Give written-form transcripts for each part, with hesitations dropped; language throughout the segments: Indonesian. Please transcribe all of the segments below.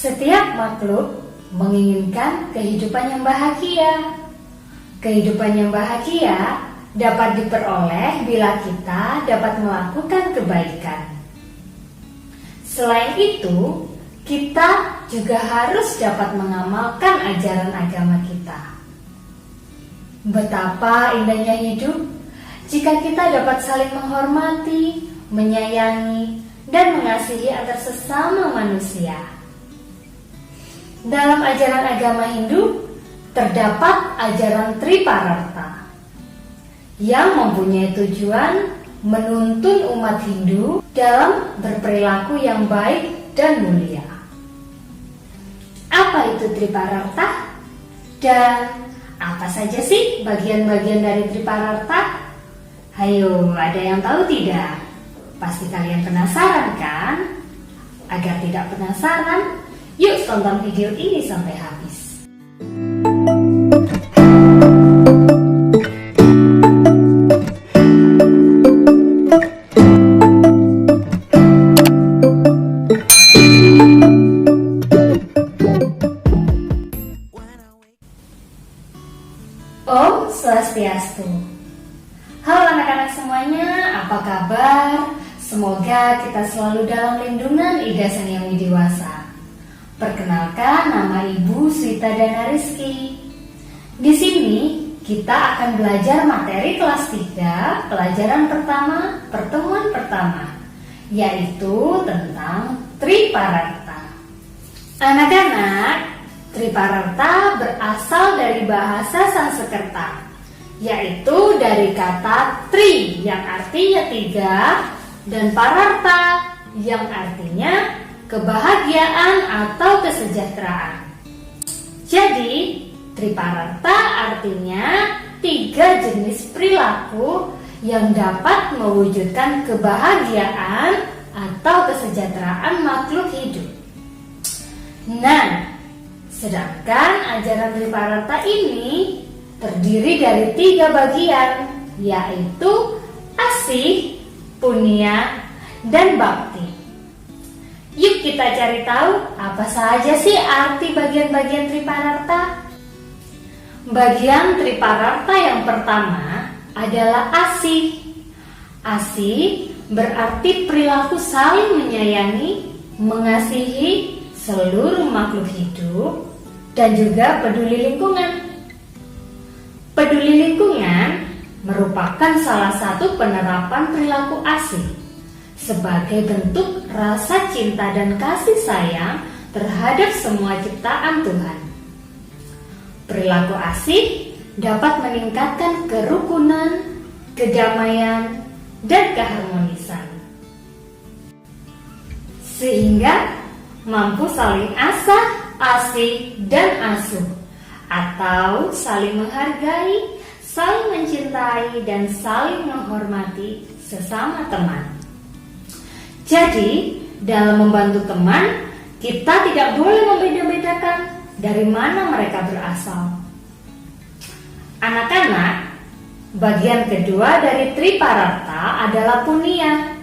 Setiap makhluk menginginkan kehidupan yang bahagia. Kehidupan yang bahagia dapat diperoleh bila kita dapat melakukan kebaikan. Selain itu, kita juga harus dapat mengamalkan ajaran agama kita. Betapa indahnya hidup jika kita dapat saling menghormati, menyayangi, dan mengasihi antar sesama manusia. Dalam ajaran agama Hindu, terdapat ajaran Tripararta yang mempunyai tujuan menuntun umat Hindu dalam berperilaku yang baik dan mulia. Apa itu Tripararta? Dan apa saja sih bagian-bagian dari Tripararta? Hayo, ada yang tahu tidak? Pasti kalian penasaran kan? Agar tidak penasaran, yuk tonton video ini sampai habis. Om Swastiastu. Halo anak-anak semuanya, apa kabar? Semoga kita selalu dalam lindungan Ida Sang Yang Widiwasa. Perkenalkan, nama Ibu Swita Dana Rizky. Di sini kita akan belajar materi kelas 3, pelajaran pertama, pertemuan pertama, yaitu tentang Tripararta. Anak-anak, Tripararta berasal dari bahasa Sanskerta, yaitu dari kata tri yang artinya tiga dan pararta yang artinya kebahagiaan atau kesejahteraan. Jadi, Tripararta artinya tiga jenis perilaku yang dapat mewujudkan kebahagiaan atau kesejahteraan makhluk hidup. Nah, sedangkan ajaran Tripararta ini terdiri dari tiga bagian, yaitu asih, punya, dan bakti. Yuk kita cari tahu apa saja sih arti bagian-bagian Tripararta. Bagian Tripararta yang pertama adalah asih. Asih berarti perilaku saling menyayangi, mengasihi seluruh makhluk hidup, dan juga peduli lingkungan. Peduli lingkungan merupakan salah satu penerapan perilaku asih sebagai bentuk rasa cinta dan kasih sayang terhadap semua ciptaan Tuhan. Perilaku asih dapat meningkatkan kerukunan, kedamaian, dan keharmonisan, sehingga mampu saling asah, asih, dan asuh, atau saling menghargai, saling mencintai, dan saling menghormati sesama teman. Jadi, dalam membantu teman, kita tidak boleh membeda-bedakan dari mana mereka berasal. Anak-anak, bagian kedua dari Tripararta adalah punya.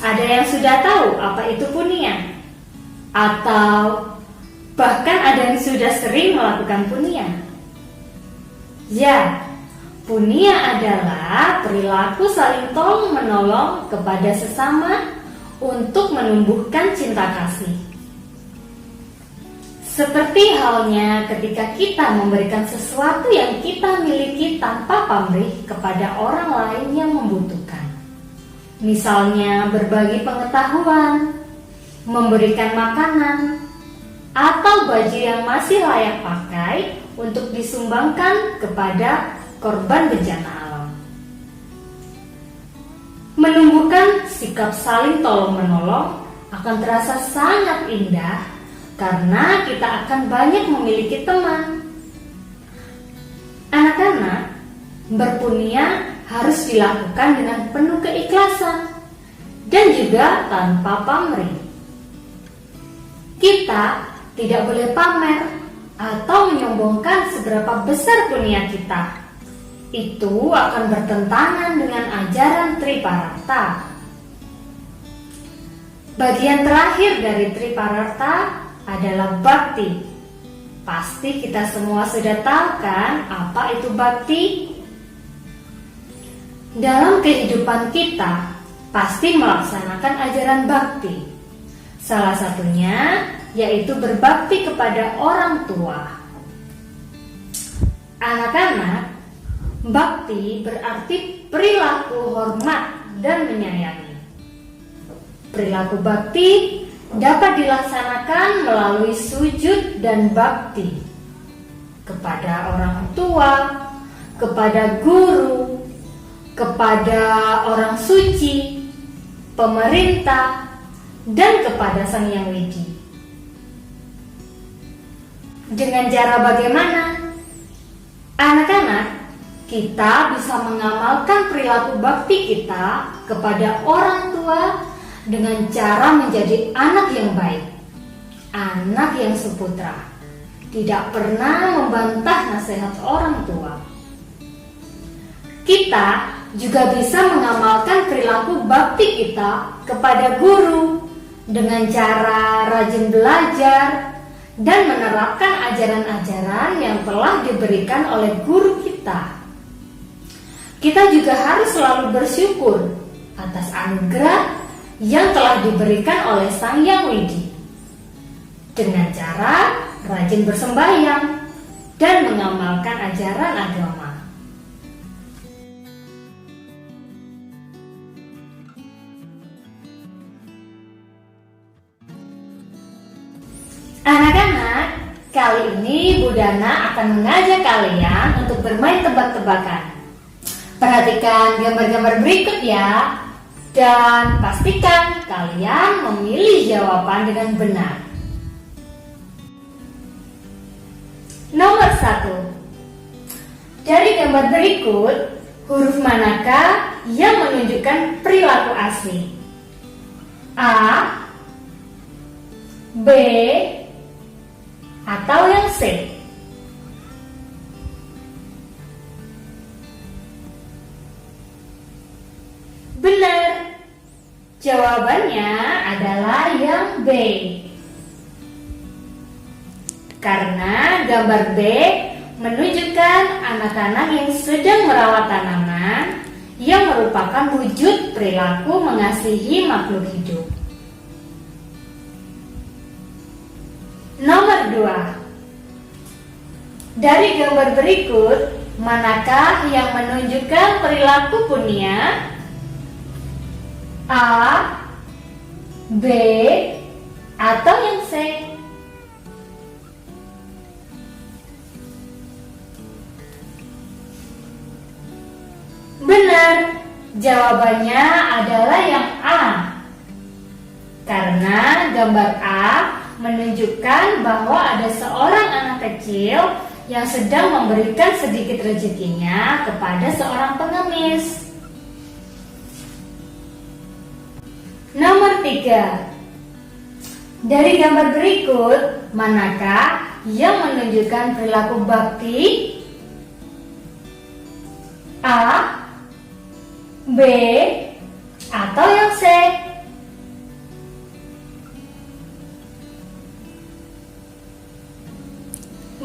Ada yang sudah tahu apa itu punya? Atau bahkan ada yang sudah sering melakukan punya? Ya, punya adalah perilaku saling tolong-menolong kepada sesama untuk menumbuhkan cinta kasih. Seperti halnya ketika kita memberikan sesuatu yang kita miliki tanpa pamrih kepada orang lain yang membutuhkan. Misalnya berbagi pengetahuan, memberikan makanan, atau baju yang masih layak pakai untuk disumbangkan kepada korban bencana alam. Menumbuhkan sikap saling tolong-menolong akan terasa sangat indah karena kita akan banyak memiliki teman. Anak-anak, berpunya harus dilakukan dengan penuh keikhlasan dan juga tanpa pamrih. Kita tidak boleh pamer atau menyombongkan seberapa besar punya kita. Itu akan bertentangan dengan ajaran Tripararta. Bagian terakhir dari Tripararta adalah bakti. Pasti kita semua sudah tahu kan apa itu bakti? Dalam kehidupan kita pasti melaksanakan ajaran bakti. Salah satunya yaitu berbakti kepada orang tua. Anak-anak, bakti berarti perilaku hormat dan menyayangi. Perilaku bakti dapat dilaksanakan melalui sujud dan bakti kepada orang tua, kepada guru, kepada orang suci, pemerintah, dan kepada Sang Hyang Widi. Dengan cara bagaimana? Anak-anak, kita bisa mengamalkan perilaku bakti kita kepada orang tua dengan cara menjadi anak yang baik, anak yang seputra, tidak pernah membantah nasihat orang tua. Kita juga bisa mengamalkan perilaku bakti kita kepada guru dengan cara rajin belajar dan menerapkan ajaran-ajaran yang telah diberikan oleh guru kita. Kita juga harus selalu bersyukur atas anugerah yang telah diberikan oleh Sang Hyang Widi dengan cara rajin bersembahyang dan mengamalkan ajaran agama. Anak-anak, kali ini Bu Dana akan mengajak kalian untuk bermain tebak-tebakan. Perhatikan gambar-gambar berikut ya. Dan pastikan kalian memilih jawaban dengan benar. Nomor 1. Dari gambar berikut, huruf manakah yang menunjukkan perilaku asli? A, B, atau yang C? Benar, jawabannya adalah yang B. Karena gambar B menunjukkan anak-anak yang sedang merawat tanaman yang merupakan wujud perilaku mengasihi makhluk hidup. Nomor 2. Dari gambar berikut, manakah yang menunjukkan perilaku punya? A, B, atau yang C? Benar, jawabannya adalah yang A. Karena gambar A menunjukkan bahwa ada seorang anak kecil yang sedang memberikan sedikit rezekinya kepada seorang pengemis. Nomor 3. Dari gambar berikut, manakah yang menunjukkan perilaku bakti? A, B, atau yang C?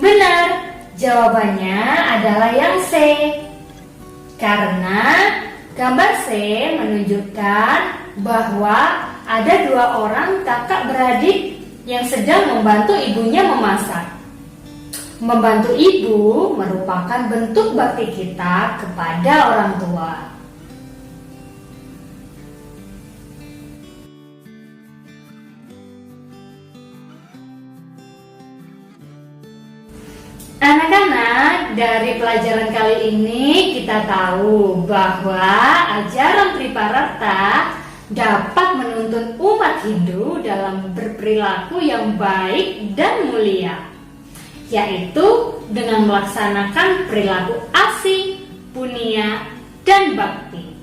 Benar, jawabannya adalah yang C. Karena gambar C menunjukkan bahwa ada dua orang kakak beradik yang sedang membantu ibunya memasak. Membantu ibu merupakan bentuk bakti kita kepada orang tua. Anak-anak, dari pelajaran kali ini kita tahu bahwa ajaran Tripararta dapat menuntun umat Hindu dalam berperilaku yang baik dan mulia, yaitu dengan melaksanakan perilaku asih, punya, dan bakti.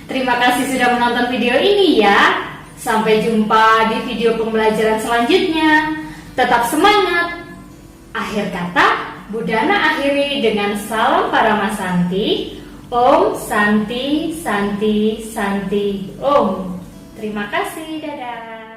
Terima kasih sudah menonton video ini ya. Sampai jumpa di video pembelajaran selanjutnya. Tetap semangat. Akhir kata, Bu Dana akhiri dengan salam Paramasanti. Om Santi Santi Santi Om. Terima kasih, dadah.